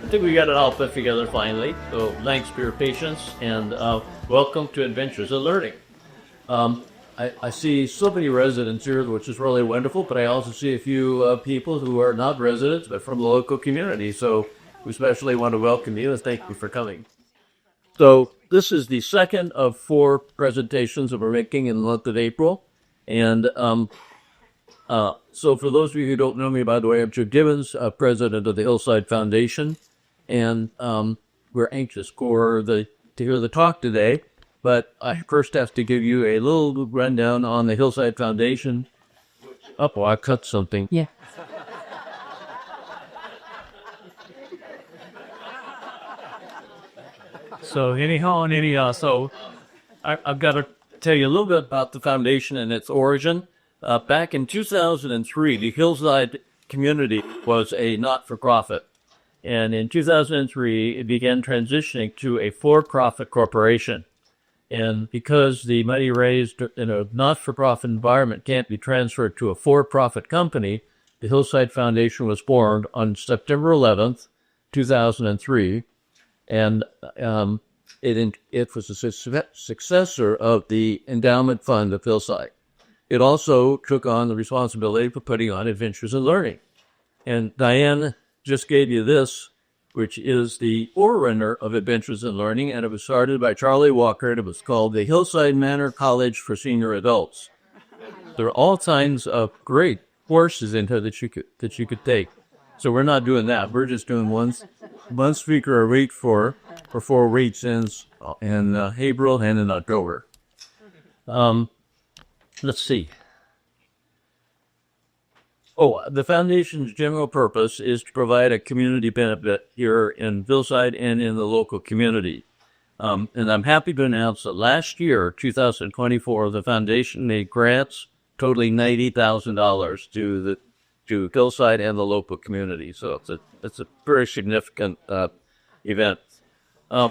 think we got it all put together finally. So thanks for your patience and welcome to Adventures of Learning. I see so many residents here, which is really wonderful, but I also see a few people who are not residents, but from the local community. So we especially want to welcome you and thank you for coming. So this is the second of 4 presentations that we're making in the month of April. And so for those of you who don't know me, by the way, I'm Joe Gibbons, president of the Hillside Foundation. And we're anxious to hear the talk today. But I first have to give you a little rundown on the Hillside Foundation. Oh, I cut something. Yeah. So I've got to tell you a little bit about the foundation and its origin. Back in 2003, the Hillside community was a not-for-profit. And in 2003, it began transitioning to a for-profit corporation. And because the money raised in a not-for-profit environment can't be transferred to a for-profit company, the Hillside Foundation was born on September 11th, 2003. And it was a successor of the endowment fund of Hillside. It also took on the responsibility for putting on Adventures in Learning. And Diane just gave you this, which is the forerunner of Adventures in Learning, and it was started by Charlie Walker, and it was called the Hillside Manor College for Senior Adults. There are all kinds of great courses in here that you could take. So we're not doing that. We're just doing one speaker a week for 4 weeks in April and in October. Let's see. The foundation's general purpose is to provide a community benefit here in Hillside and in the local community. And I'm happy to announce that last year, 2024, the foundation made grants totaling $90,000 to Hillside and the local community. So it's a very significant event. I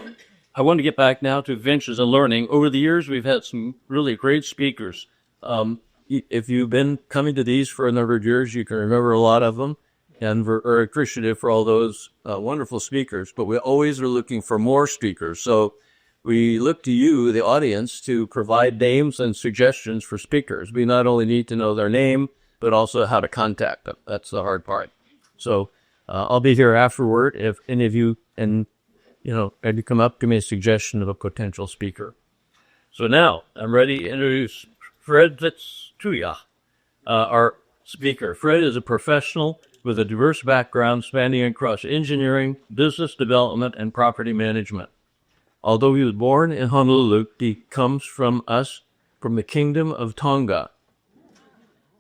want to get back now to Adventures in Learning. Over the years, we've had some really great speakers. If you've been coming to these for a number of years, you can remember a lot of them, and we're appreciative for all those wonderful speakers, but we always are looking for more speakers. So we look to you, the audience, to provide names and suggestions for speakers. We not only need to know their name, but also how to contact them. That's the hard part. So I'll be here afterward if any of you and you come up, give me a suggestion of a potential speaker. So now I'm ready to introduce Fred Fusitua, our speaker. Fred is a professional with a diverse background spanning across engineering, business development, and property management. Although he was born in Honolulu, he comes from the Kingdom of Tonga.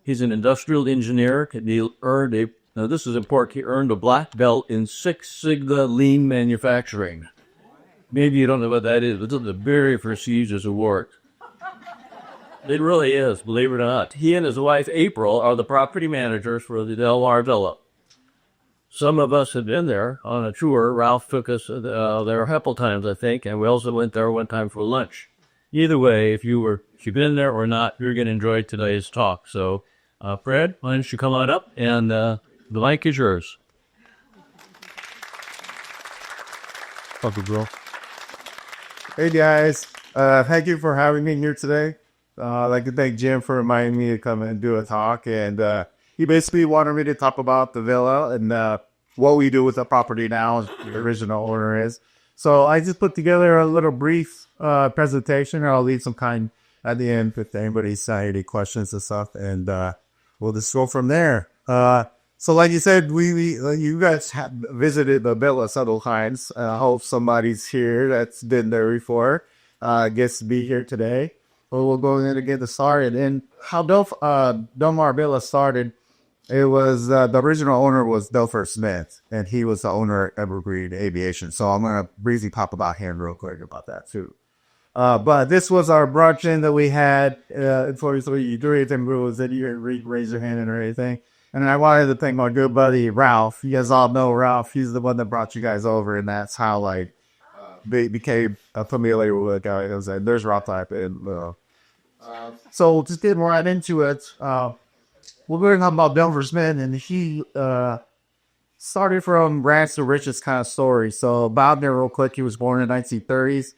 He's an industrial engineer, and he earned this is important, he earned a black belt in Six Sigma Lean Manufacturing. Maybe you don't know what that is, but it's a very prestigious award. It really is, believe it or not. He and his wife, April, are the property managers for the Del Mar Villa. Some of us have been there on a tour. Ralph took us there a couple times, I think, and we also went there one time for lunch. Either way, if you've been there or not, you're going to enjoy today's talk. So, Fred, why don't you come on up, and the mic is yours. Hey, guys. Thank you for having me here today. I'd like to thank Jim for reminding me to come and do a talk. And he basically wanted me to talk about the villa and what we do with the property now, the original owner is. So I just put together a little brief presentation. I'll leave some kind at the end if anybody's got any questions and stuff. And we'll just go from there. So like you said, you guys have visited the villa several times. I hope somebody's here that's been there before gets to be here today. Well, we'll go ahead and get it started. And how Del Mar Villa started, it was the original owner was Delfer Smith, and he was the owner of Evergreen Aviation. So I'm going to briefly talk about him real quick about that too. But this was our brunch-in that we had for you do anything rules that you raise your hand or anything. And I wanted to thank my good buddy Ralph. You guys all know Ralph. He's the one that brought you guys over, and that's how became familiar with the guy. It was there's Ralph type. And so just getting right into it. We're going to talk about Delfer Smith, and started from rags to riches kind of story. So about there real quick, he was born in the 1930s.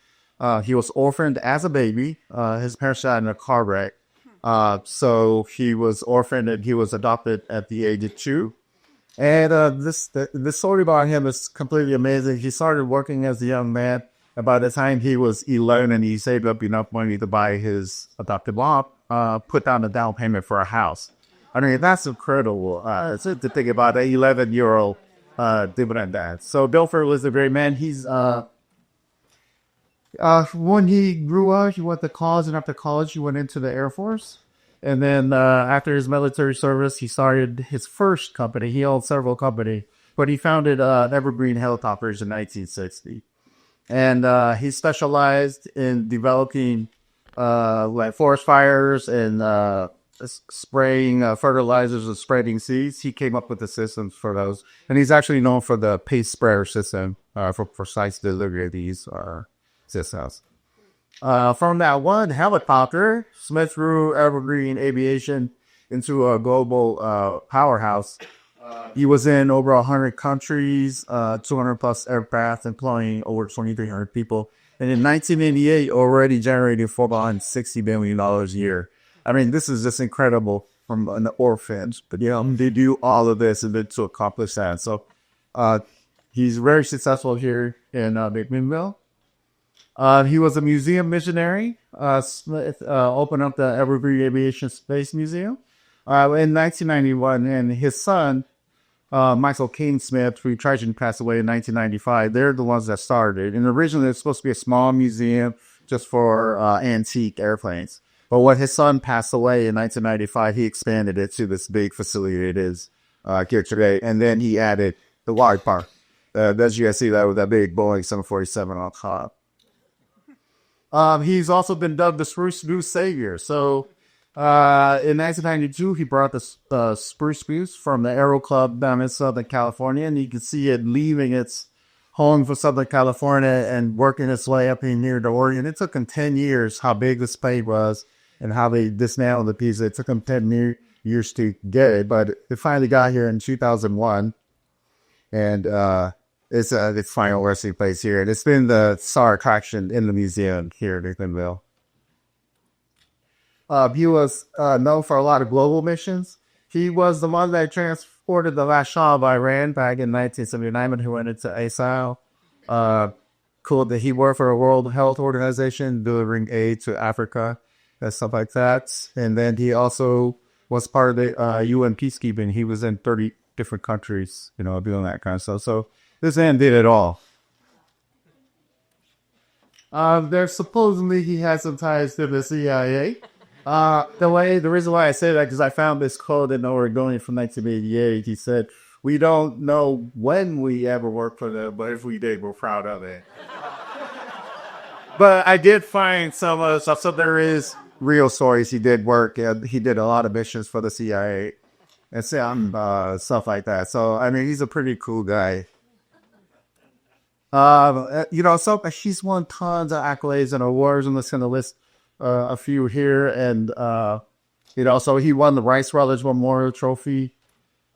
He was orphaned as a baby. His parents died in a car wreck. So he was orphaned and he was adopted at the age of 2. And the story about him is completely amazing. He started working as a young man. And by the time he was 11 and he saved up enough money to buy his adopted mom, put down a down payment for a house. I mean, that's incredible. To think about an 11-year-old doing that. So Belfort was a great man. He's when he grew up, he went to college, and after college, he went into the Air Force. And then after his military service, he started his first company. He owned several companies, but he founded Evergreen Helicopters in 1960. And he specialized in developing like forest fires and spraying fertilizers and spreading seeds. He came up with the systems for those. And he's actually known for the paste sprayer system for precise delivery of these systems. From that one helicopter, Smith grew Evergreen Aviation into a global powerhouse. He was in over 100 countries, 200 plus aircraft, employing over 2,300 people. And in 1988, already generated $460 million a year. I mean, this is just incredible from an orphan. But, they do all of this and to accomplish that. So he's very successful here in McMinnville. He was a museum missionary. Smith opened up the Evergreen Aviation Space Museum in 1991. And his son, Michael Kane Smith, who tragically passed away in 1995, they're the ones that started. And originally, it was supposed to be a small museum just for antique airplanes. But when his son passed away in 1995, he expanded it to this big facility it is here today. And then he added the water park. As you can see, that with that big Boeing 747 on top. He's also been dubbed the Spruce Spruce Savior. So in 1992, he brought the Spruce Spruce from the Aero Club down in Southern California. And you can see it leaving its home for Southern California and working its way up in near the Oregon. It took him 10 years how big this plane was and how they dismantled the piece. It took them 10 years to get it, but it finally got here in 2001. And it's its final resting place here. And it's been the star attraction in the museum here in McMinnville. He was known for a lot of global missions. He was the one that transported the last Shah of Iran back in 1979 when he went into exile. Cool that he worked for the World Health Organization, delivering aid to Africa and stuff like that. And then he also was part of the UN peacekeeping. He was in 30 different countries, doing that kind of stuff. So this man did it all. There's supposedly he had some ties to the CIA. The reason why I say that because I found this quote in Oregon from 1988. He said, "We don't know when we ever worked for them, but if we did, we're proud of it." But I did find some other stuff. So there is real stories. He did work. He did a lot of missions for the CIA and stuff like that. So I mean, he's a pretty cool guy. So he's won tons of accolades and awards. I'm just going to list a few here. And, so he won the Rice Rutledge Memorial Trophy,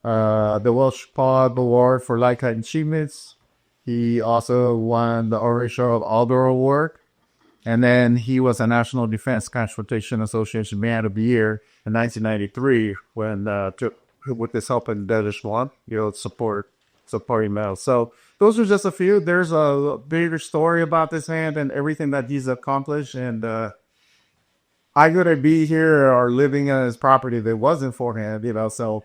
the Welsh Pod Award for Lifetime Achievements. He also won the Horatio of Alder Award. And then he was a National Defense Transportation Association Man of the Year in 1993 when, with this help in Desert Swamp, supporting medals. So those are just a few. There's a bigger story about this man and everything that he's accomplished. And I couldn't be here or living on his property if it wasn't for him,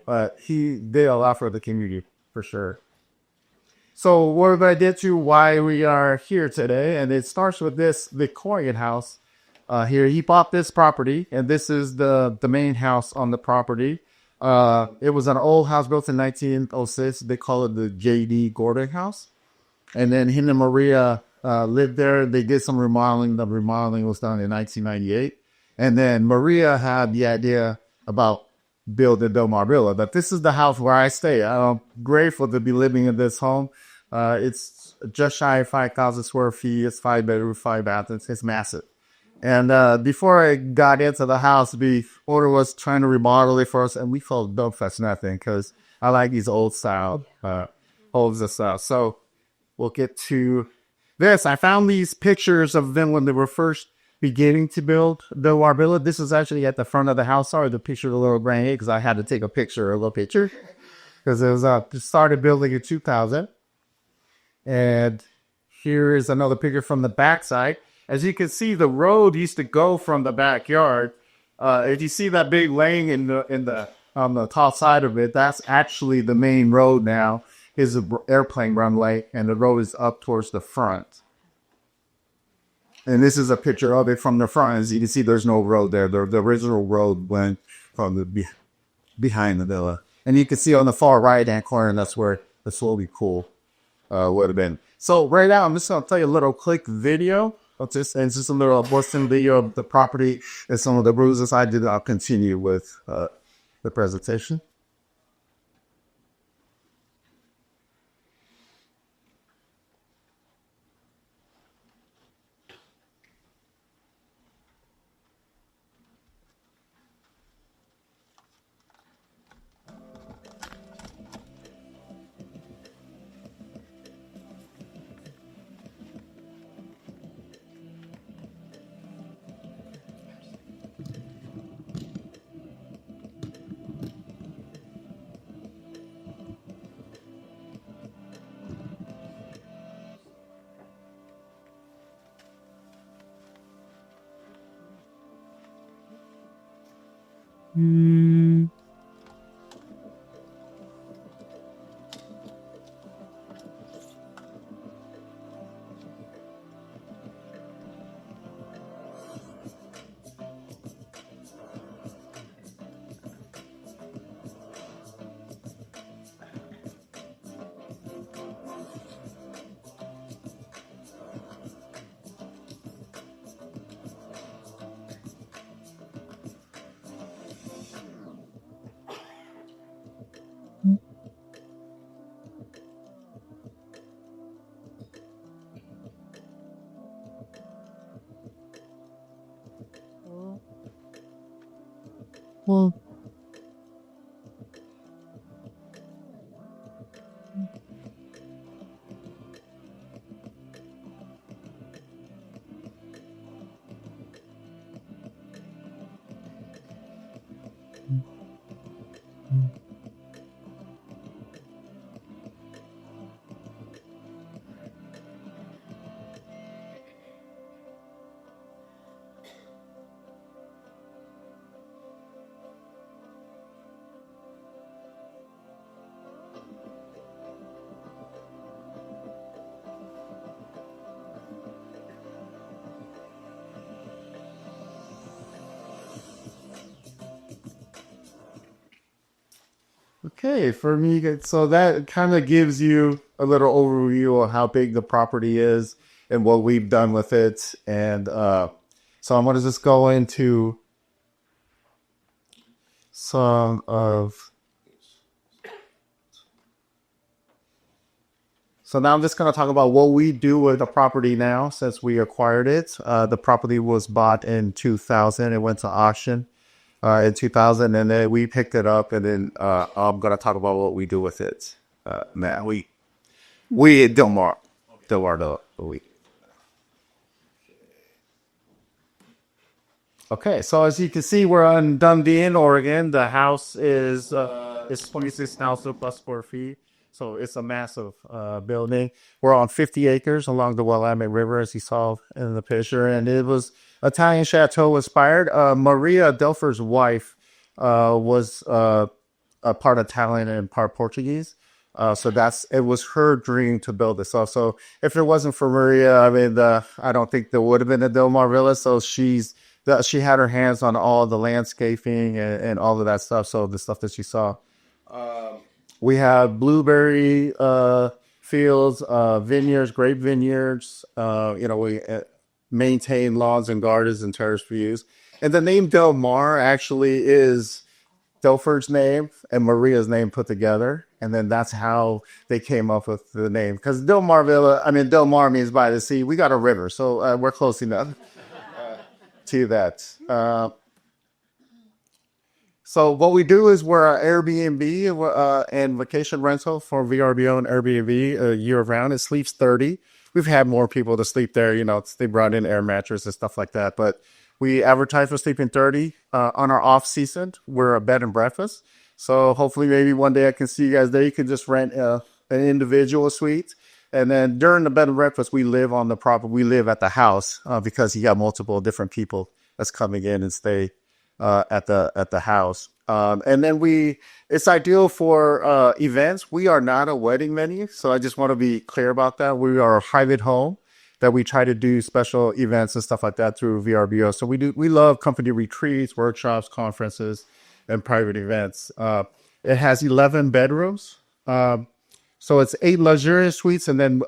but he did a lot for the community, for sure. So what did I get to why we are here today? And it starts with this Victorian house here. He bought this property, and this is the main house on the property. It was an old house built in 1906. They call it the J.D. Gordon house. And then him and Maria lived there. They did some remodeling. The remodeling was done in 1998. And then Maria had the idea about building Del Mar Villa. But this is the house where I stay. I'm grateful to be living in this home. It's just shy of 5,000 square feet. It's 5 bedrooms, 5 bathrooms. It's massive. And before I got into the house, the owner was trying to remodel it for us, and we felt dumb for nothing because I like these old style. holds us up. So we'll get to this. I found these pictures of them when they were first beginning to build the Warbilla. This is actually at the front of the house. Sorry, the picture of the little granny, because I had to take a little picture, because it was started building in 2000. And here is another picture from the backside. As you can see, the road used to go from the backyard. If you see that big lane on the top side of it, that's actually the main road now. Is an airplane runway, and the road is up towards the front. And this is a picture of it from the front. As you can see, there's no road there. The original road went from the behind the villa. And you can see on the far right-hand corner, that's where the slowly cool would have been. So right now, I'm just going to tell you a little quick video of this. And it's just a little Boston video of the property and some of the bruises I did. I'll continue with the presentation. Well, okay, for me, so that kind of gives you a little overview of how big the property is and what we've done with it. And so I'm going to just go into some of... So now I'm just going to talk about what we do with the property now since we acquired it. The property was bought in 2000. It went to auction in 2000, and then we picked it up, and then I'm going to talk about what we do with it. Man, we at Del Mar, we. Okay, so as you can see, we're on Dundee in Oregon. The house is 26,000 plus square feet. So it's a massive building. We're on 50 acres along the Willamette River, as you saw in the picture. And it was Italian chateau inspired. Maria Delfer's wife was a part Italian and part Portuguese. So it was her dream to build this. So if it wasn't for Maria, I mean, I don't think there would have been a Del Mar Villa. So she had her hands on all the landscaping and all of that stuff. So the stuff that you saw. We have blueberry fields, vineyards, grape vineyards. We maintain lawns and gardens and terrace views. And the name Del Mar actually is Delfer's name and Maria's name put together. And then that's how they came up with the name. Because Del Mar means by the sea. We got a river, so we're close enough to that. So what we do is we're an Airbnb and vacation rental for VRBO and Airbnb year round. It sleeps 30. We've had more people to sleep there. You know, they brought in air mattress and stuff like that. But we advertise for sleeping 30 on our off season. We're a bed and breakfast. So hopefully maybe one day I can see you guys there. You can just rent an individual suite. And then during the bed and breakfast, we live on the property. We live at the house because you got multiple different people that's coming in and stay at the house. And then it's ideal for events. We are not a wedding venue, so I just want to be clear about that. We are a private home that we try to do special events and stuff like that through VRBO. So we love company retreats, workshops, conferences, and private events. It has 11 bedrooms. So it's 8 luxurious suites, and then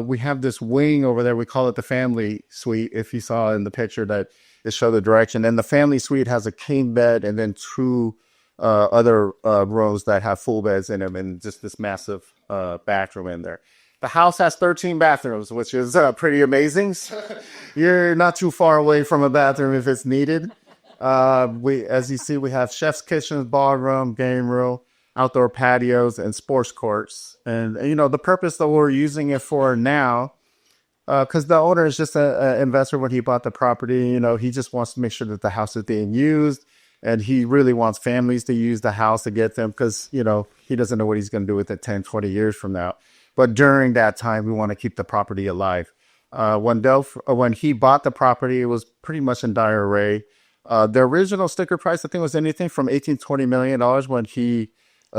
we have this wing over there. We call it the family suite. If you saw in the picture that it showed the direction, and the family suite has a king bed, and then 2 other rooms that have full beds in them, and just this massive bathroom in there. The house has 13 bathrooms, which is pretty amazing. You're not too far away from a bathroom if it's needed. As you see, we have chef's kitchens, ballroom, game room, outdoor patios, and sports courts. And, you know, the purpose that we're using it for now, because the owner is just an investor when he bought the property. You know, he just wants to make sure that the house is being used. And he really wants families to use the house to get them because, you know, he doesn't know what he's going to do with it 10, 20 years from now. But during that time, we want to keep the property alive. When he bought the property, it was pretty much in dire array. The original sticker price, I think, was anything from $18, $20 million when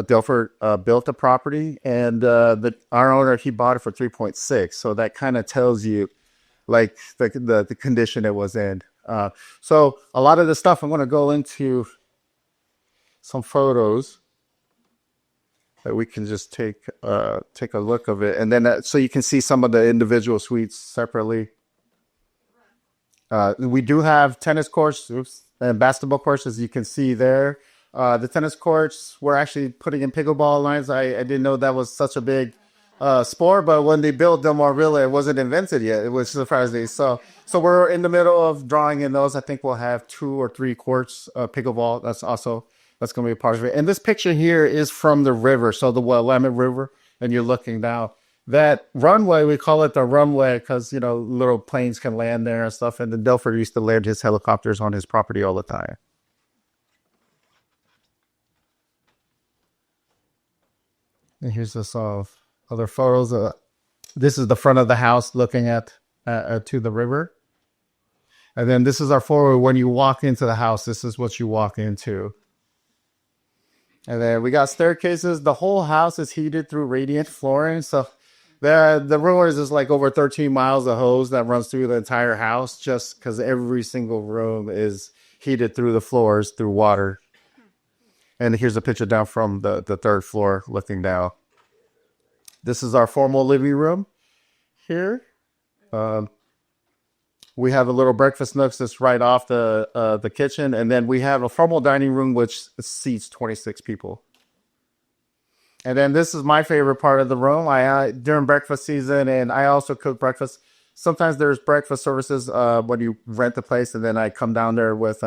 Delford built the property, and our owner, he bought it for 3.6. So that kind of tells you, like, the condition it was in. So a lot of the stuff, I'm going to go into some photos that we can just take a look of it, and then so you can see some of the individual suites separately. We do have tennis courts and basketball courts, as you can see there. The tennis courts, we're actually putting in pickleball lines. I didn't know that was such a big sport, but when they built Del Mar Villa, it wasn't invented yet. It was surprising. So we're in the middle of drawing in those. I think we'll have 2 or 3 courts pickleball. That's going to be a part of it. And this picture here is from the river, so the Willamette River, and you're looking down. That runway, we call it the runway because, you know, little planes can land there and stuff. And then Delford used to land his helicopters on his property all the time. And here's this other photos. This is the front of the house looking at to the river. And then this is our forward. When you walk into the house, this is what you walk into. And then we got staircases. The whole house is heated through radiant flooring. So the room is like over 13 miles of hose that runs through the entire house, just because every single room is heated through the floors through water. And here's a picture down from the 3rd floor looking down. This is our formal living room here. We have a little breakfast nook that's right off the kitchen. And then we have a formal dining room, which seats 26 people. And then this is my favorite part of the room. During breakfast season, and I also cook breakfast. Sometimes there's breakfast services when you rent the place. And then I come down there with...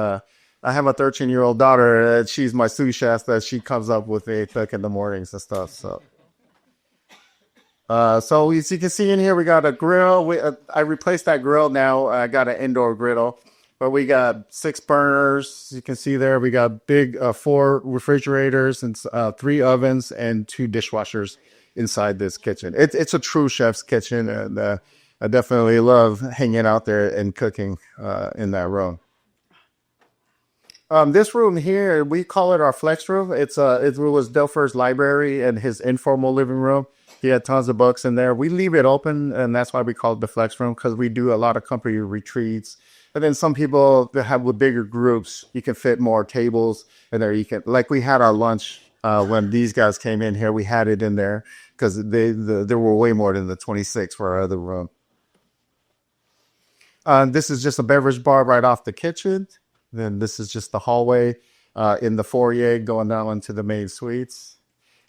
I have a 13-year-old daughter. She's my sous chef that she comes up with me cook in the mornings and stuff. So as you can see in here, we got a grill. I replaced that grill now. I got an indoor griddle, but we got 6 burners. You can see there. We got big 4 refrigerators and 3 ovens and 2 dishwashers inside this kitchen. It's a true chef's kitchen, and I definitely love hanging out there and cooking in that room. This room here, we call it our flex room. It was Delford's library and his informal living room. He had tons of books in there. We leave it open, and that's why we call it the flex room, because we do a lot of company retreats. And then some people that have with bigger groups, you can fit more tables in there. Like we had our lunch when these guys came in here, we had it in there because there were way more than the 26 for our other room. This is just a beverage bar right off the kitchen. Then this is just the hallway in the foyer going down into the main suites.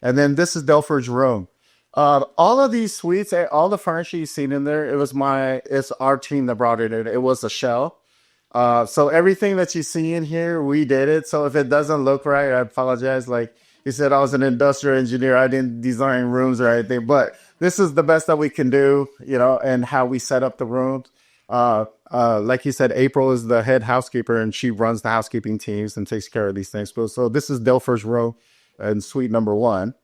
And then this is Delford's room. All of these suites, all the furniture you've seen in there, it's our team that brought it in. It was a shell. So everything that you see in here, we did it. So if it doesn't look right, I apologize. Like you said, I was an industrial engineer. I didn't design rooms or anything, but this is the best that we can do, and how we set up the rooms. Like you said, April is the head housekeeper and she runs the housekeeping teams and takes care of these things. So this is Delfer's row and suite number 1.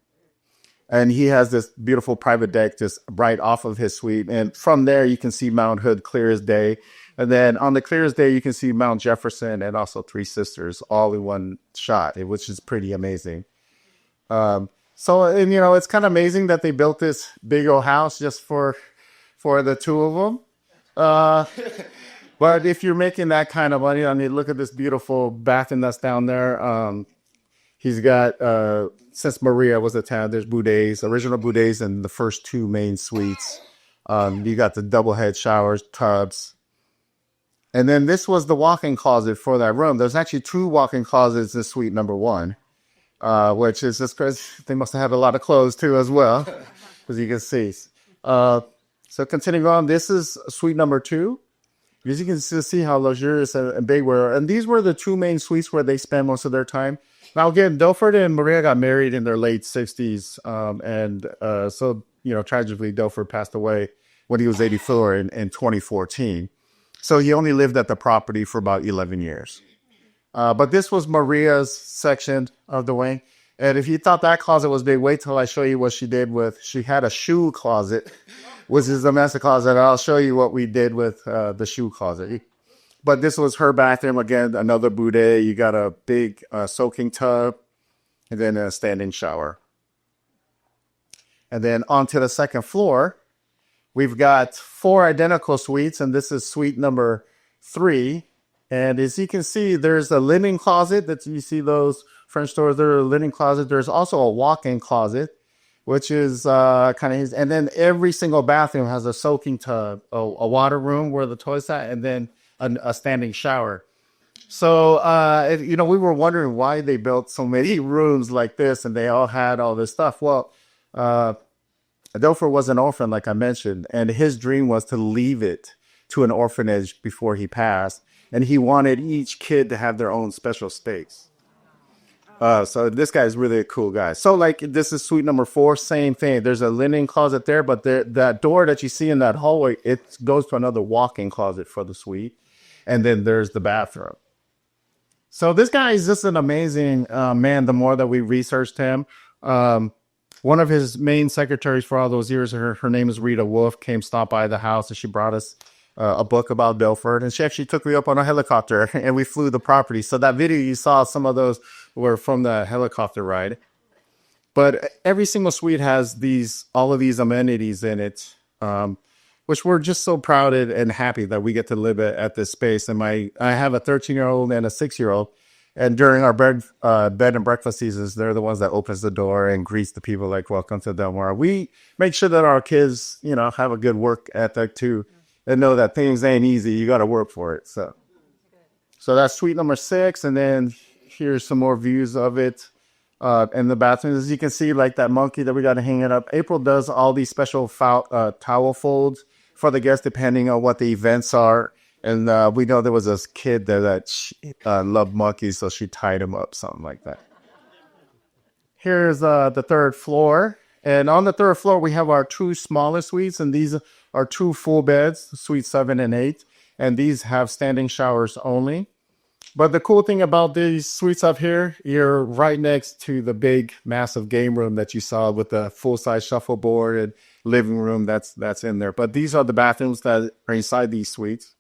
And he has this beautiful private deck just right off of his suite. And from there, you can see Mount Hood clear as day. And then on the clearest day, you can see Mount Jefferson and also Three Sisters all in one shot, which is pretty amazing. It's kind of amazing that they built this big old house just for the two of them. But if you're making that kind of money, I mean, look at this beautiful bathroom that's down there. He's got, since Maria was a town, there's bidets, original bidets in the first 2 main suites. You got the double head showers, tubs. And then this was the walk-in closet for that room. There's actually 2 walk-in closets in suite number 1, which is just because they must have had a lot of clothes too as well, as you can see. So continuing on, this is suite number 2. As you can see how luxurious and big were. And these were the 2 main suites where they spent most of their time. Now, again, Delford and Maria got married in their late 60s. Tragically, Delford passed away when he was 84 in 2014. So he only lived at the property for about 11 years. But this was Maria's section of the wing. And if you thought that closet was big, wait till I show you what she did she had a shoe closet, which is a master closet. I'll show you what we did with the shoe closet. But this was her bathroom. Again, another bidet. You got a big soaking tub and then a standing shower. And then onto the second floor, we've got 4 identical suites, and this is suite number 3. And as you can see, there's a linen closet that you see those French doors. There's a linen closet. There's also a walk-in closet, which is kind of his. And then every single bathroom has a soaking tub, a water room where the toilet's at, and then a standing shower. So, we were wondering why they built so many rooms like this, and they all had all this stuff. Well, Adelfer was an orphan, like I mentioned, and his dream was to leave it to an orphanage before he passed. And he wanted each kid to have their own special space. So this guy is really a cool guy. So this is suite number 4, same thing. There's a linen closet there, but that door that you see in that hallway, it goes to another walk-in closet for the suite. And then there's the bathroom. So this guy is just an amazing man. The more that we researched him, one of his main secretaries for all those years, her name is Rita Wolf, stopped by the house, and she brought us a book about Belford. And she actually took me up on a helicopter, and we flew the property. So that video you saw, some of those were from the helicopter ride. But every single suite has all of these amenities in it, which we're just so proud and happy that we get to live at this space. And I have a 13-year-old and a 6-year-old. And during our bed and breakfast seasons, they're the ones that opens the door and greets the people like, welcome to Del Mar. We make sure that our kids, have a good work ethic too, and know that things ain't easy. You got to work for it. So that's suite number 6. And then here's some more views of it in the bathrooms. As you can see, like that monkey that we got to hang it up. April does all these special towel folds for the guests, depending on what the events are. And we know there was this kid there that loved monkeys, so she tied him up, something like that. Here's the 3rd floor. And on the 3rd floor, we have our 2 smaller suites, and these are 2 full beds, suite 7 and 8. And these have standing showers only. But the cool thing about these suites up here, you're right next to the big, massive game room that you saw with the full-size shuffleboard and living room that's in there. But these are the bathrooms that are inside these suites.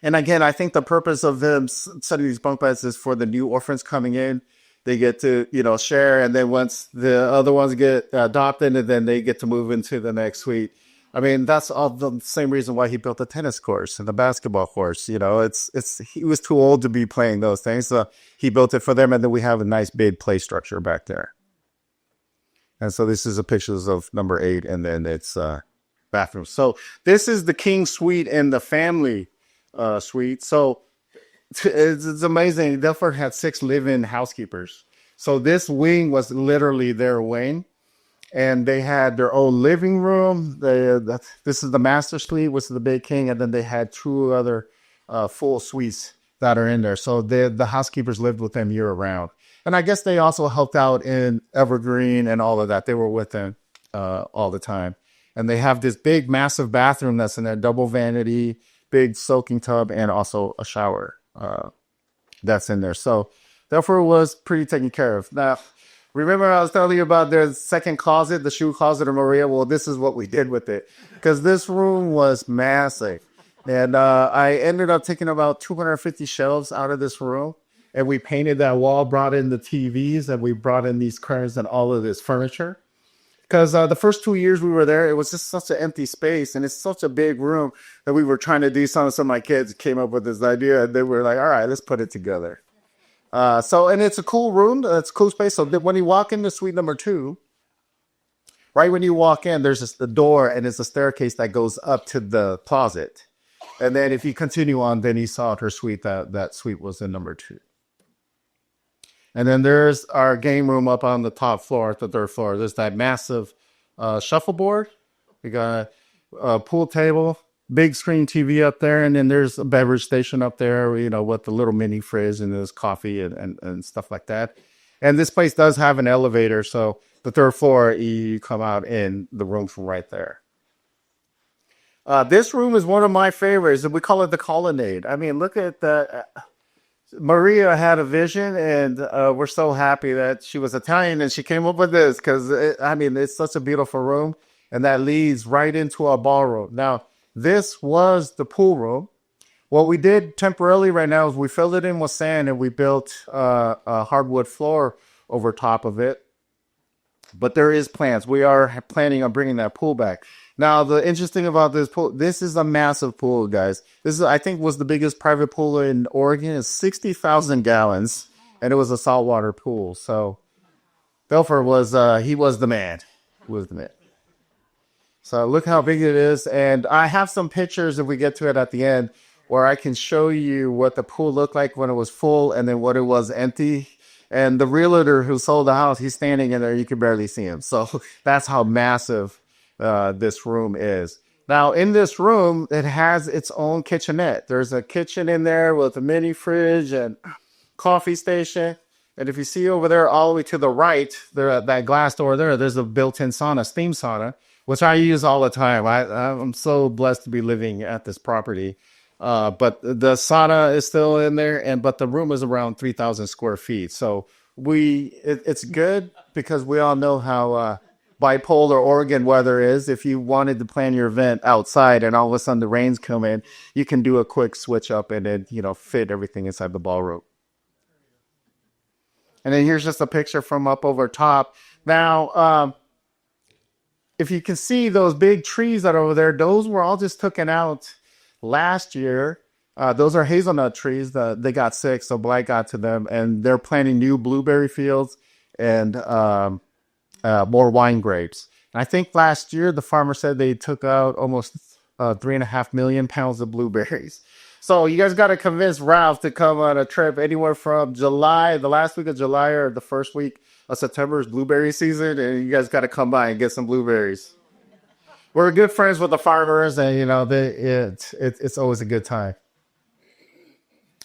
And again, I think the purpose of them setting these bunk beds is for the new orphans coming in. They get to, share. And then once the other ones get adopted, and then they get to move into the next suite. I mean, that's all the same reason why he built the tennis course and the basketball course. He was too old to be playing those things. So he built it for them. And then we have a nice big play structure back there. And so this is a pictures of number 8. And then it's bathroom. So this is the king suite and the family suite. So it's amazing. Delford had 6 live-in housekeepers. So this wing was literally their wing, and they had their own living room. This is the master suite, which is the big king, and then they had 2 other full suites that are in there. So the housekeepers lived with them year round. And I guess they also helped out in Evergreen and all of that. They were with them all the time. And they have this big, massive bathroom that's in there, double vanity, big soaking tub, and also a shower that's in there. So therefore, it was pretty taken care of. Now, remember I was telling you about their second closet, the shoe closet of Maria? Well, this is what we did with it, because this room was massive. And I ended up taking about 250 shelves out of this room. And we painted that wall, brought in the TVs, and we brought in these curtains and all of this furniture. Because the first 2 years we were there, it was just such an empty space. And it's such a big room that we were trying to do something. So my kids came up with this idea. And they were like, all right, let's put it together. And it's a cool room. It's a cool space. So when you walk into suite number 2, right when you walk in, there's just the door and it's a staircase that goes up to the closet. And then if you continue on, then you saw her suite. That suite was in number 2. And then there's our game room up on the top floor, the 3rd floor. There's that massive shuffleboard. We got a pool table, big screen TV up there. And then there's a beverage station up there, you know, with the little mini fridge and there's coffee and stuff like that. And this place does have an elevator. So the 3rd floor, you come out in the room from right there. This room is one of my favorites. We call it the colonnade. I mean, look at that. Maria had a vision, and we're so happy that she was Italian and she came up with this, because it's such a beautiful room, and that leads right into our ballroom. Now, this was the pool room. What we did temporarily right now is we filled it in with sand and we built a hardwood floor over top of it. But there is plans. We are planning on bringing that pool back. Now, the interesting about this pool, this is a massive pool, guys. This is, I think, was the biggest private pool in Oregon. It's 60,000 gallons, and it was a saltwater pool. So, Belfer was, he was the man. He was the man. So, look how big it is. And I have some pictures, if we get to it at the end, where I can show you what the pool looked like when it was full and then what it was empty. And the realtor who sold the house, he's standing in there. You can barely see him. So, that's how massive this room is. Now, in this room, it has its own kitchenette. There's a kitchen in there with a mini fridge and coffee station. And if you see over there, all the way to the right, there, that glass door there, there's a built-in sauna, steam sauna, which I use all the time. I'm so blessed to be living at this property. But the sauna is still in there, but the room is around 3,000 square feet. So it's good, because we all know how bipolar Oregon weather is. If you wanted to plan your event outside and all of a sudden the rains come in, you can do a quick switch up and then, fit everything inside the ballroom. And then here's just a picture from up over top. Now, if you can see those big trees that are over there, those were all just taken out last year. Those are hazelnut trees. They got sick, so blight got to them, and they're planting new blueberry fields and more wine grapes. And I think last year the farmer said they took out almost 3.5 million pounds of blueberries. So you guys got to convince Ralph to come on a trip anywhere from July, the last week of July or the first week of September is blueberry season, and you guys got to come by and get some blueberries. We're good friends with the farmers, and it's always a good time.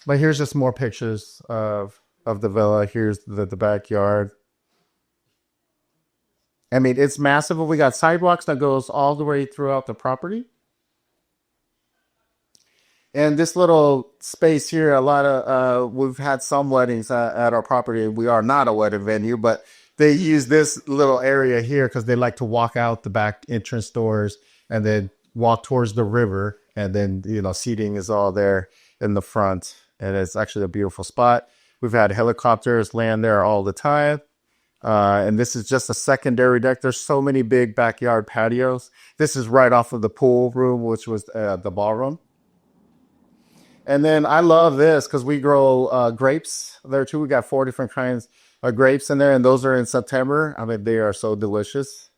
But here's just more pictures of the villa. Here's the backyard. I mean, it's massive. We got sidewalks that goes all the way throughout the property. And this little space here, we've had some weddings at our property. We are not a wedding venue, but they use this little area here because they like to walk out the back entrance doors and then walk towards the river. And then, seating is all there in the front. And it's actually a beautiful spot. We've had helicopters land there all the time. And this is just a secondary deck. There's so many big backyard patios. This is right off of the pool room, which was the ballroom. And then I love this because we grow grapes there too. We got 4 different kinds of grapes in there, and those are in September. I mean, they are so delicious.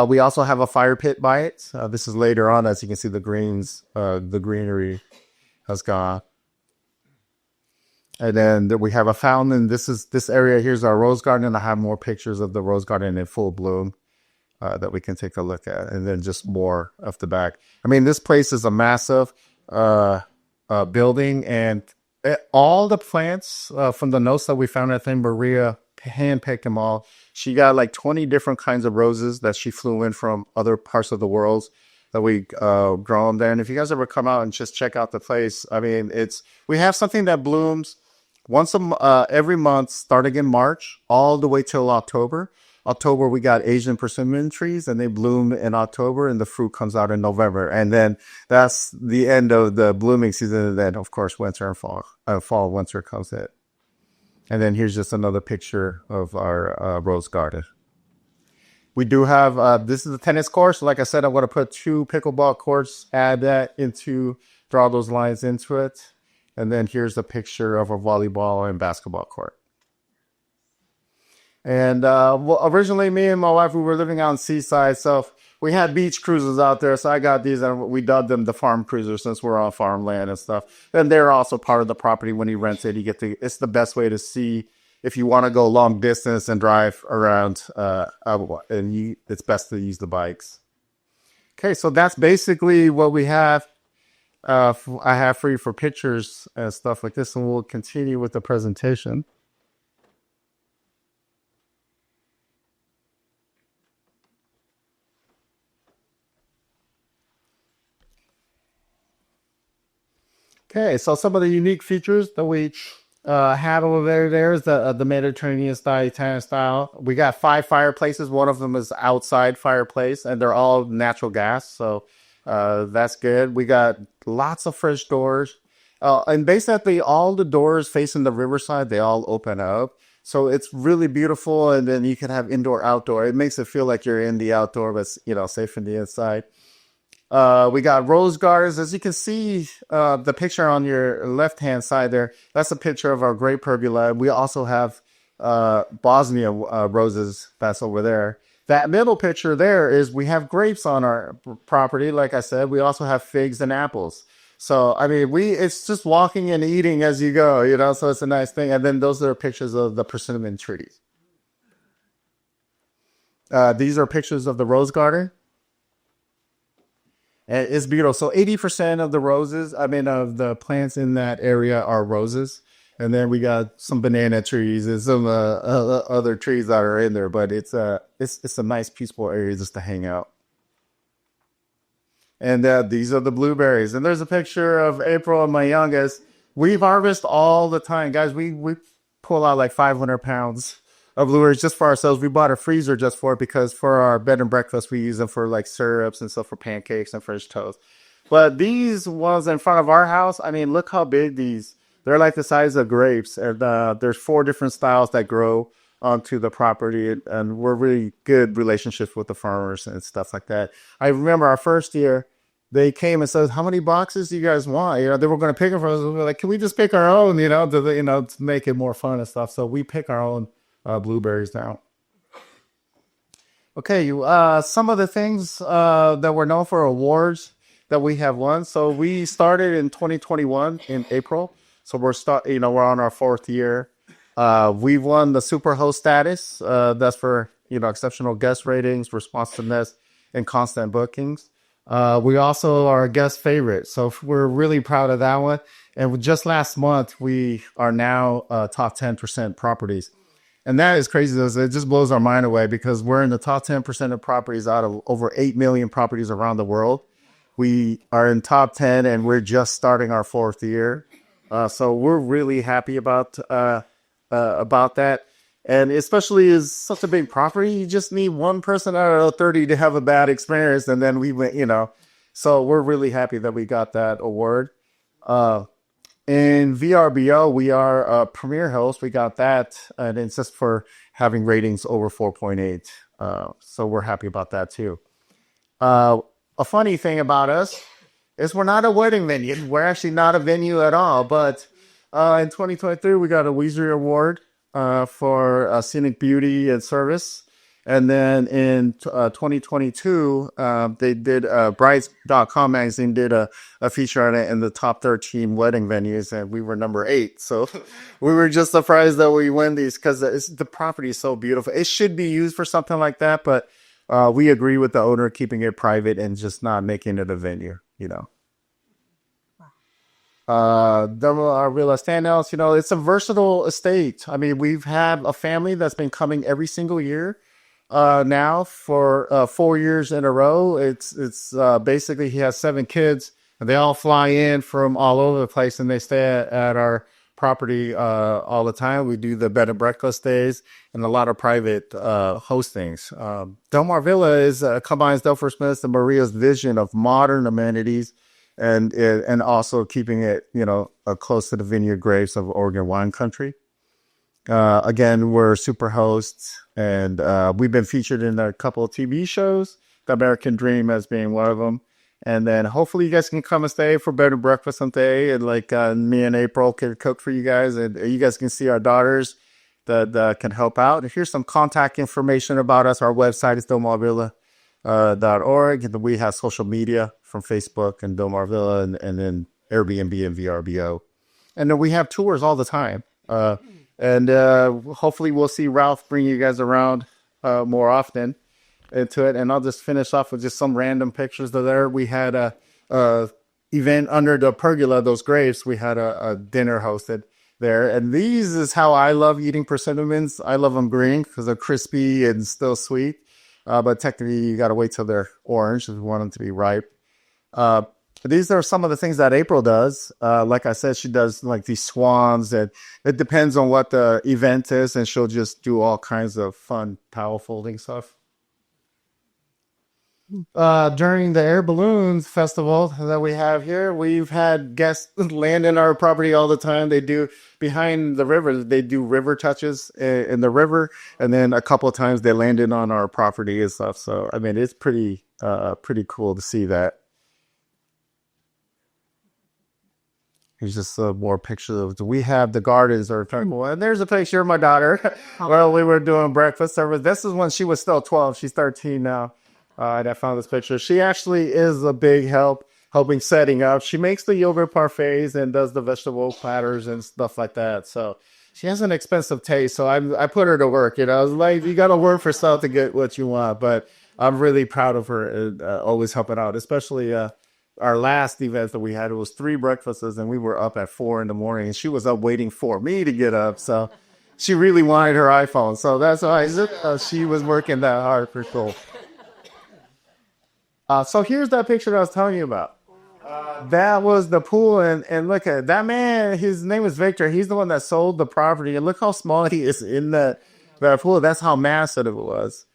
We also have a fire pit by it. This is later on, as you can see, the greenery has gone. And then we have a fountain. This area here is our rose garden. I have more pictures of the rose garden in full bloom that we can take a look at. And then just more off the back. I mean, this place is a massive. building, and all the plants from the notes that we found, I think Maria handpicked them all. She got like 20 different kinds of roses that she flew in from other parts of the world that we grow them there. And if you guys ever come out and just check out the place, I mean, we have something that blooms once every month, starting in March, all the way till October. October, we got Asian persimmon trees, and they bloom in October, and the fruit comes out in November. And then that's the end of the blooming season. And then, of course, winter and fall, winter comes in. And then here's just another picture of our rose garden. We do have, this is the tennis course. Like I said, I'm going to put 2 pickleball courts, draw those lines into it. And then here's a picture of a volleyball and basketball court. And originally, me and my wife, we were living out in Seaside, so we had beach cruises out there. So I got these, and we dubbed them the farm cruisers since we're on farmland and stuff. And they're also part of the property. When you rent it, it's the best way to see if you want to go long distance and drive around. It's best to use the bikes. Okay, so that's basically what we have. I have for you for pictures and stuff like this, and we'll continue with the presentation. Okay, so some of the unique features that we have over there is the Mediterranean style, Italian style. We got 5 fireplaces. One of them is outside fireplace, and they're all natural gas, so that's good. We got lots of French doors, and basically all the doors facing the riverside, they all open up. So it's really beautiful, and then you can have indoor, outdoor. It makes it feel like you're in the outdoor, but safe in the inside. We got rose gardens. As you can see, the picture on your left-hand side there, that's a picture of our grape pergola. We also have Bosnia roses that's over there. That middle picture there is we have grapes on our property. Like I said, we also have figs and apples. So, I mean, it's just walking and eating as you go, so it's a nice thing. And then those are pictures of the persimmon trees. These are pictures of the rose garden. It's beautiful. So 80% of of the plants in that area are roses. And then we got some banana trees and some other trees that are in there. But it's a nice, peaceful area just to hang out. And these are the blueberries. And there's a picture of April and my youngest. We harvest all the time. Guys, we pull out like 500 pounds of blueberries just for ourselves. We bought a freezer just for it because for our bed and breakfast, we use them for like syrups and stuff for pancakes and French toast. But these ones in front of our house, I mean, look how big they're like the size of grapes. And there's 4 different styles that grow onto the property. And we're really good relationships with the farmers and stuff like that. I remember our first year, they came and said, "How many boxes do you guys want?" They were going to pick them for us. We were like, "Can we just pick our own, to make it more fun and stuff." So we pick our own blueberries now. Okay, some of the things that we're known for awards that we have won. So we started in 2021 in April. So we're on our 4th year. We've won the super host status. That's for exceptional guest ratings, responsiveness, and constant bookings. We also are a guest favorite, so we're really proud of that one. And just last month, we are now top 10% properties. And that is crazy. It just blows our mind away because we're in the top 10% of properties out of over 8 million properties around the world. We are in top 10 and we're just starting our 4th year. So we're really happy about that. And especially as such a big property, you just need one person out of 30 to have a bad experience. And then we went, so we're really happy that we got that award. In VRBO, we are a premier host. We got that, and it's just for having ratings over 4.8. So we're happy about that too. A funny thing about us is we're not a wedding venue. We're actually not a venue at all. But in 2023, we got a Weezer Award for scenic beauty and service. And then in 2022, they did Brides.com magazine did a feature on it in the top 13 wedding venues, and we were number 8. So we were just surprised that we win these because the property is so beautiful. It should be used for something like that, but we agree with the owner keeping it private and just not making it a venue, Our Villa standouts, it's a versatile estate. I mean, we've had a family that's been coming every single year now for 4 years in a row. It's basically he has 7 kids, and they all fly in from all over the place, and they stay at our property all the time. We do the bed and breakfast days and a lot of private hostings. Del Mar Villa combines Delphur Smith's and Maria's vision of modern amenities and also keeping it, close to the vineyard grapes of Oregon wine country. Again, we're super hosts, and we've been featured in a couple of TV shows, The American Dream as being one of them. And then hopefully you guys can come and stay for bed and breakfast someday. And me and April can cook for you guys, and you guys can see our daughters that can help out. And here's some contact information about us. Our website is delmarvilla.org. We have social media from Facebook and Del Mar Villa and then Airbnb and VRBO. And then we have tours all the time. And hopefully we'll see Ralph bring you guys around more often into it. And I'll just finish off with just some random pictures of there. We had a event under the pergola, those grapes. We had a dinner hosted there. And these is how I love eating persimmons. I love them green because they're crispy and still sweet. But technically you got to wait till they're orange if you want them to be ripe. These are some of the things that April does. Like I said, she does like these swans, and it depends on what the event is, and she'll just do all kinds of fun towel folding stuff. During the air balloons festival that we have here, we've had guests land in our property all the time. They do behind the river. They do river touches in the river, and then a couple of times they landed on our property and stuff. So I mean, it's pretty cool to see that. Here's just more pictures of. We have the gardens are cool, and there's a picture of my daughter. Well, we were doing breakfast service. This is when she was still 12. She's 13 now. And I found this picture. She actually is a big helping setting up. She makes the yogurt parfaits and does the vegetable platters and stuff like that. So she has an expensive taste. So I put her to work. I was like, you got to work for stuff to get what you want. But I'm really proud of her and always helping out. Especially our last event that we had, it was 3 breakfasts, and we were up at 4 in the morning. And she was up waiting for me to get up. So she really wanted her iPhone. So that's why she was working that hard for sure. So here's that picture that I was telling you about. That was the pool, and look at that man. His name is Victor. He's the one that sold the property, and look how small he is in that pool. That's how massive it was.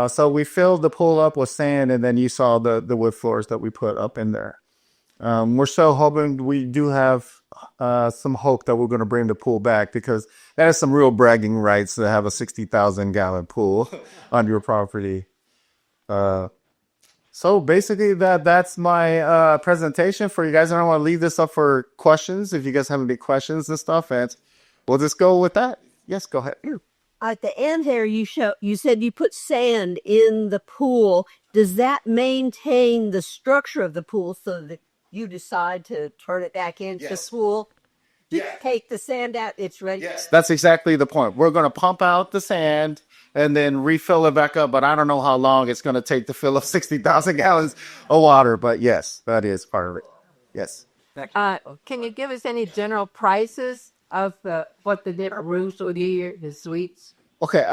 So we filled the pool up with sand, and then you saw the wood floors that we put up in there. We're so hoping, we do have some hope that we're going to bring the pool back, because that is some real bragging rights to have a 60,000 gallon pool on your property. So basically that's my presentation for you guys. And I want to leave this up for questions if you guys have any questions and stuff, and we'll just go with that. Yes, go ahead. At the end there, you said you put sand in the pool. Does that maintain the structure of the pool so that you decide to turn it back into the pool? Take the sand out, it's ready? Yes, that's exactly the point. We're going to pump out the sand and then refill it back up, but I don't know how long it's going to take to fill up 60,000 gallons of water. But yes, that is part of it. Yes. Can you give us any general prices of what the different rooms will be here, the suites? Okay,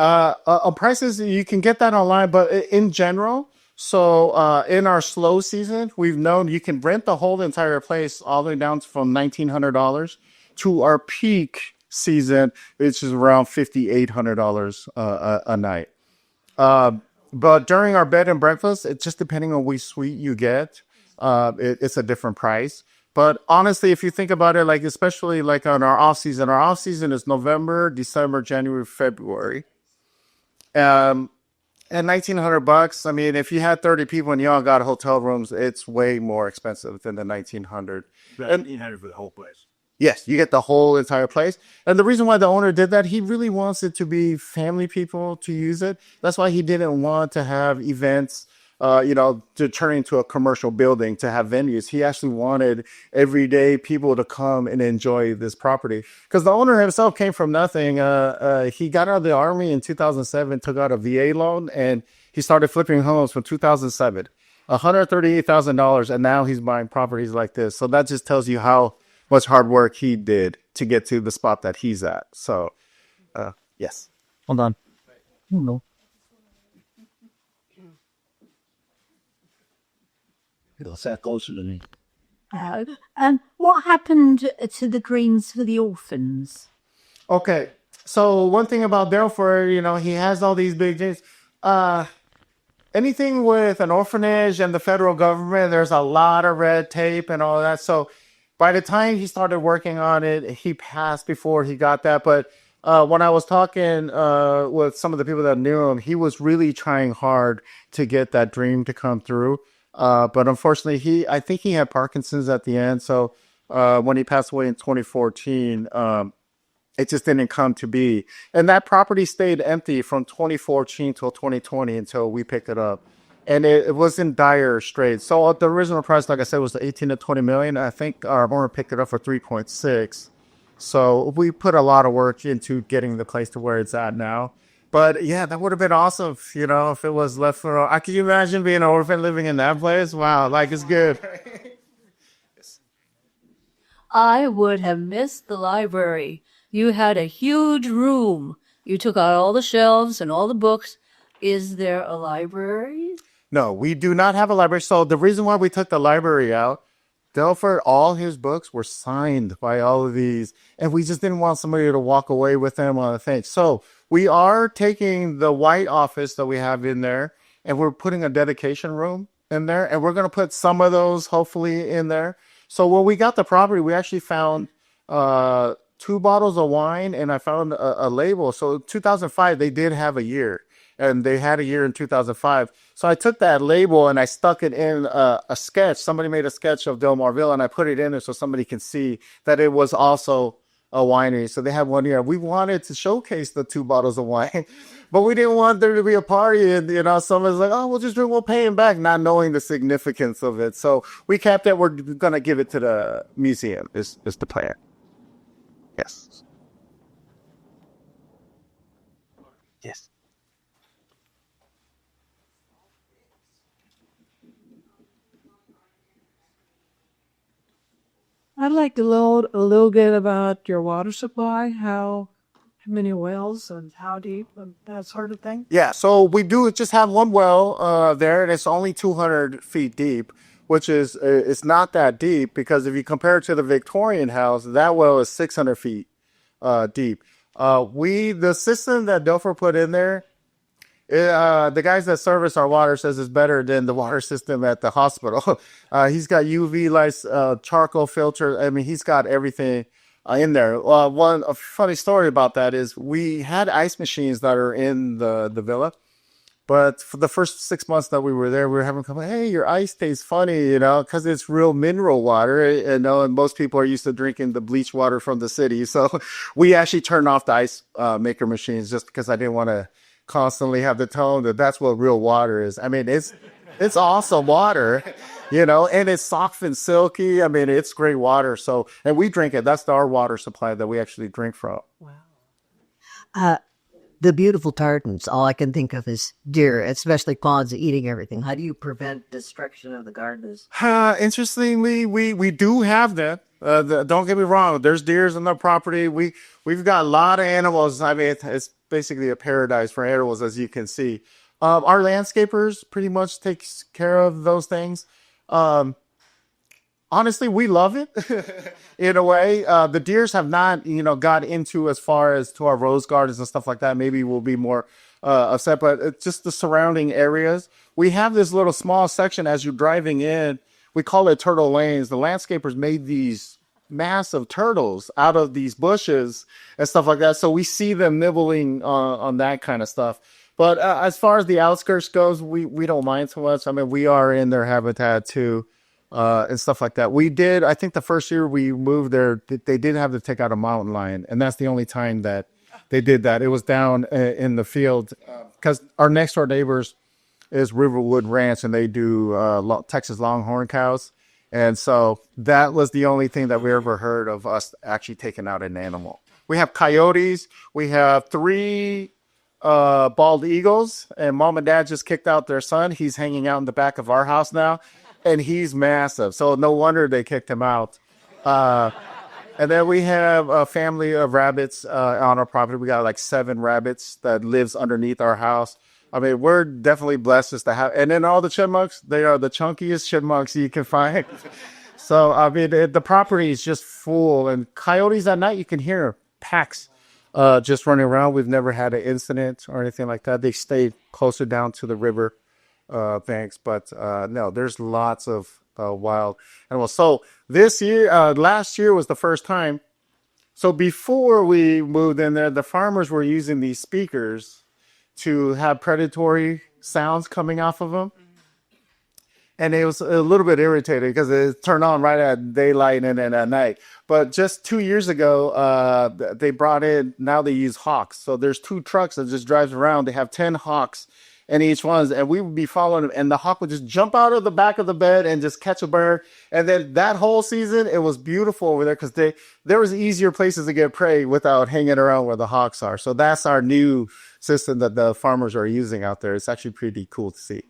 prices, you can get that online, but in general, so in our slow season, we've known you can rent the whole entire place all the way down from $1,900 to our peak season, which is around $5,800 a night. But during our bed and breakfast, it's just depending on which suite you get, it's a different price. But honestly, if you think about it, like especially like on our off season is November, December, January, February. And $1,900. I mean, if you had 30 people and y'all got hotel rooms, it's way more expensive than the $1,900. $1,900 for the whole place. Yes, you get the whole entire place. And the reason why the owner did that, he really wants it to be family people to use it. That's why he didn't want to have events, to turn into a commercial building, to have venues. He actually wanted everyday people to come and enjoy this property. Because the owner himself came from nothing. He got out of the Army in 2007, took out a VA loan, and he started flipping homes from 2007. $138,000, and now he's buying properties like this. So that just tells you how much hard work he did to get to the spot that he's at. So, yes. Hold on. No. It'll sit closer to me. And what happened to the greens for the orphans? Okay. So one thing about Belfort, he has all these big things. Anything with an orphanage and the federal government, there's a lot of red tape and all that. So by the time he started working on it, he passed before he got that. But when I was talking with some of the people that knew him, he was really trying hard to get that dream to come through. But unfortunately, I think he had Parkinson's at the end. So when he passed away in 2014, it just didn't come to be. And that property stayed empty from 2014 till 2020 until we picked it up. And it was in dire straits. So the original price, like I said, was 18 to 20 million. I think our owner picked it up for 3.6. So we put a lot of work into getting the place to where it's at now. But yeah, that would have been awesome, if it was left for. I can you imagine being an orphan living in that place? Wow, it's good. I would have missed the library. You had a huge room. You took out all the shelves and all the books. Is there a library? No, we do not have a library. So the reason why we took the library out, Delford, all his books were signed by all of these, and we just didn't want somebody to walk away with them on the thing. So we are taking the white office that we have in there, and we're putting a dedication room in there, and we're going to put some of those hopefully in there. So when we got the property, we actually found 2 bottles of wine, and I found a label. So 2005, they did have a year, and they had a year in 2005. So I took that label and I stuck it in a sketch. Somebody made a sketch of Delmarville, and I put it in there so somebody can see that it was also a winery. So they had 1 year. We wanted to showcase the 2 bottles of wine, but we didn't want there to be a party. And, someone's like, oh, we'll just drink, we'll pay him back, not knowing the significance of it. So we kept it. We're going to give it to the museum is the plan. Yes. Yes. I'd like to learn a little bit about your water supply, how many wells and how deep and that sort of thing. Yeah, so we do just have one well there, and it's only 200 feet deep, which is it's not that deep because if you compare it to the Victorian house, that well is 600 feet deep. The system that Dofer put in there, the guys that service our water says it's better than the water system at the hospital. He's got UV lights, charcoal filter. I mean, he's got everything in there. A funny story about that is we had ice machines that are in the villa, but for the first 6 months that we were there, we were having come, hey, your ice tastes funny, because it's real mineral water, and most people are used to drinking the bleach water from the city. So we actually turned off the ice maker machines just because I didn't want to constantly have the tone that that's what real water is. I mean, it's awesome water, and it's soft and silky. I mean, it's great water. So, and we drink it. That's our water supply that we actually drink from. Wow. The beautiful tartans, all I can think of is deer, especially Ponza eating everything. How do you prevent destruction of the gardens? Interestingly, we do have that. Don't get me wrong. There's deers on the property. We've got a lot of animals. I mean, it's basically a paradise for animals, as you can see. Our landscapers pretty much takes care of those things. Honestly, we love it in a way. The deers have not, got into as far as to our rose gardens and stuff like that. Maybe we'll be more upset, but it's just the surrounding areas. We have this little small section as you're driving in. We call it turtle lanes. The landscapers made these massive turtles out of these bushes and stuff like that. So we see them nibbling on that kind of stuff. But as far as the outskirts goes, we don't mind so much. I mean, we are in their habitat too. And stuff like that. We did, I think the first year we moved there, they did have to take out a mountain lion. And that's the only time that they did that. It was down in the field because our next door neighbors is Riverwood Ranch, and they do Texas Longhorn cows. And so that was the only thing that we ever heard of us actually taking out an animal. We have coyotes. We have 3 bald eagles, and mom and dad just kicked out their son. He's hanging out in the back of our house now. And he's massive, so no wonder they kicked him out. And then we have a family of rabbits on our property. We got like 7 rabbits that lives underneath our house. I mean, we're definitely blessed just to have. And then all the chipmunks, they are the chunkiest chipmunks you can find. So, I mean, the property is just full. And coyotes at night, you can hear packs just running around. We've never had an incident or anything like that. They stay closer down to the river banks. But no, there's lots of wild animals. So this year, last year was the first time. So before we moved in there, the farmers were using these speakers to have predatory sounds coming off of them. And it was a little bit irritating because it turned on right at daylight and then at night. But just 2 years ago, they brought in, now they use hawks. So there's 2 trucks that just drives around. They have 10 hawks in each one. And we would be following them. And the hawk would just jump out of the back of the bed and just catch a bird. And then that whole season, it was beautiful over there because there was easier places to get prey without hanging around where the hawks are. So that's our new system that the farmers are using out there. It's actually pretty cool to see.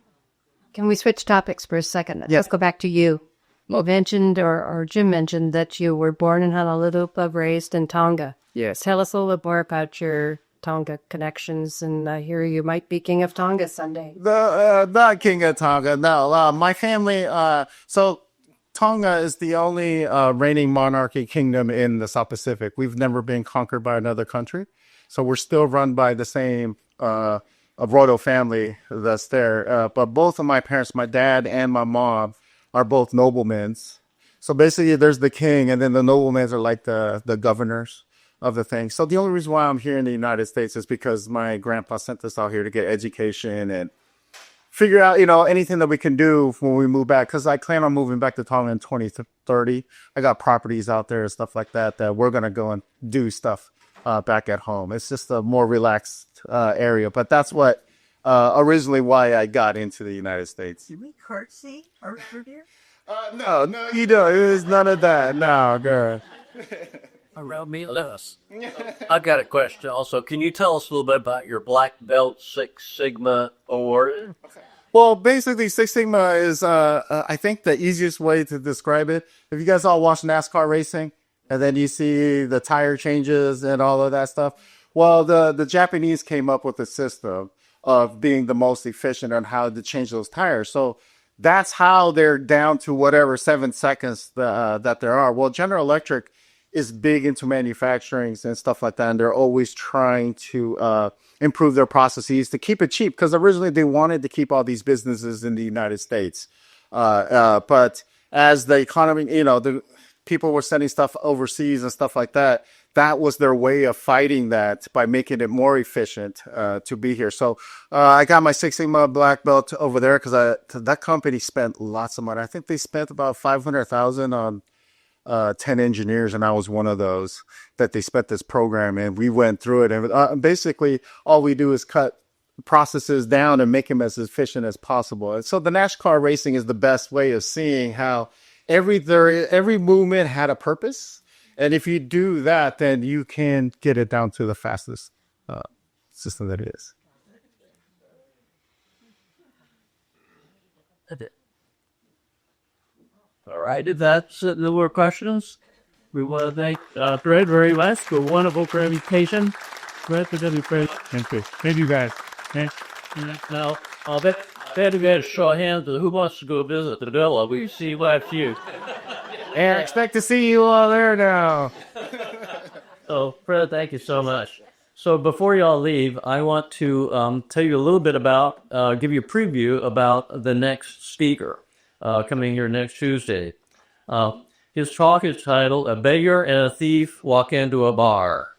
Can we switch topics for a second? Yeah. Let's go back to you. You mentioned, or Jim mentioned, that you were born in Honolulu but raised in Tonga. Yes. Tell us a little bit more about your Tonga connections, and I hear you might be King of Tonga Sunday. The King of Tonga. No, my family. So Tonga is the only reigning monarchy kingdom in the South Pacific. We've never been conquered by another country, so we're still run by the same royal family that's there. But both of my parents, my dad and my mom, are both noblemen. So basically, there's the king, and then the noblemen are like the governors of the thing. So the only reason why I'm here in the United States is because my grandpa sent us out here to get education and figure out, anything that we can do when we move back. Because I plan on moving back to Tonga in 2030. I got properties out there and stuff like that we're going to go and do stuff back at home. It's just a more relaxed area. But that's what originally why I got into the United States. Do we curtsy or revere? No, you don't. It was none of that. No, girl. Around me less. I've got a question also. Can you tell us a little bit about your Black Belt Six Sigma award? Well, basically, Six Sigma is, I think, the easiest way to describe it. If you guys all watch NASCAR racing, and then you see the tire changes and all of that stuff, well, the Japanese came up with a system of being the most efficient on how to change those tires. So that's how they're down to whatever 7 seconds that there are. Well, General Electric is big into manufacturing and stuff like that, and they're always trying to improve their processes to keep it cheap, because originally they wanted to keep all these businesses in the United States. But as the economy, the people were sending stuff overseas and stuff like that, that was their way of fighting that by making it more efficient to be here. So I got my Six Sigma black belt over there because that company spent lots of money. I think they spent about $500,000 on 10 engineers, and I was one of those that they spent this program in. We went through it, and basically all we do is cut processes down and make them as efficient as possible. And so the NASCAR racing is the best way of seeing how every movement had a purpose. And if you do that, then you can get it down to the fastest system that it is. All right, if that's the more questions, we want to thank Fred very much for a wonderful presentation. Fred, Thank you guys. now, I'll bet you guys show hands of who wants to go visit the villa. We see quite a few. And I expect to see you all there now. So, Fred, thank you so much. So before y'all leave, I want to tell you a little bit about, give you a preview about the next speaker coming here next Tuesday. His talk is titled, "A Beggar and a Thief Walk Into a Bar."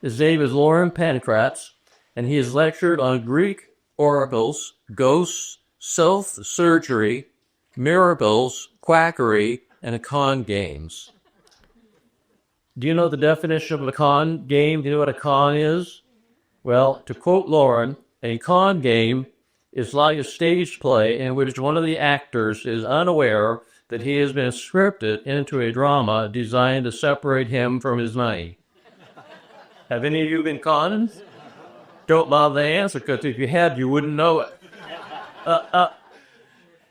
His name is Lauren Pankratz, and he has lectured on Greek oracles, ghosts, self-surgery, miracles, quackery, and con games. Do you know the definition of a con game? Do you know what a con is? Well, to quote Lauren, a con game is like a stage play in which one of the actors is unaware that he has been scripted into a drama designed to separate him from his money. Have any of you been conned? Don't bother the answer, because if you had, you wouldn't know it.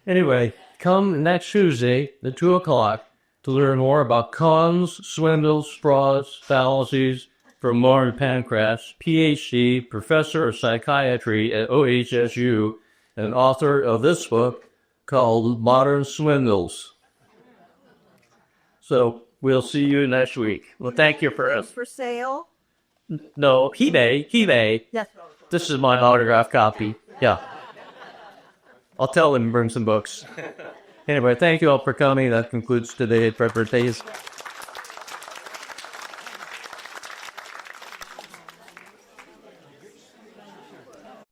Anyway, come next Tuesday at 2 o'clock to learn more about cons, swindles, frauds, fallacies from Lauren Pancras, PhD, professor of psychiatry at OHSU, and author of this book called Modern Swindles. So we'll see you next week. Well, thank you for us. For sale? No, he may. Yes. This is my autograph copy. Yeah. I'll tell him to bring some books. Anyway, thank you all for coming. That concludes today's presentation.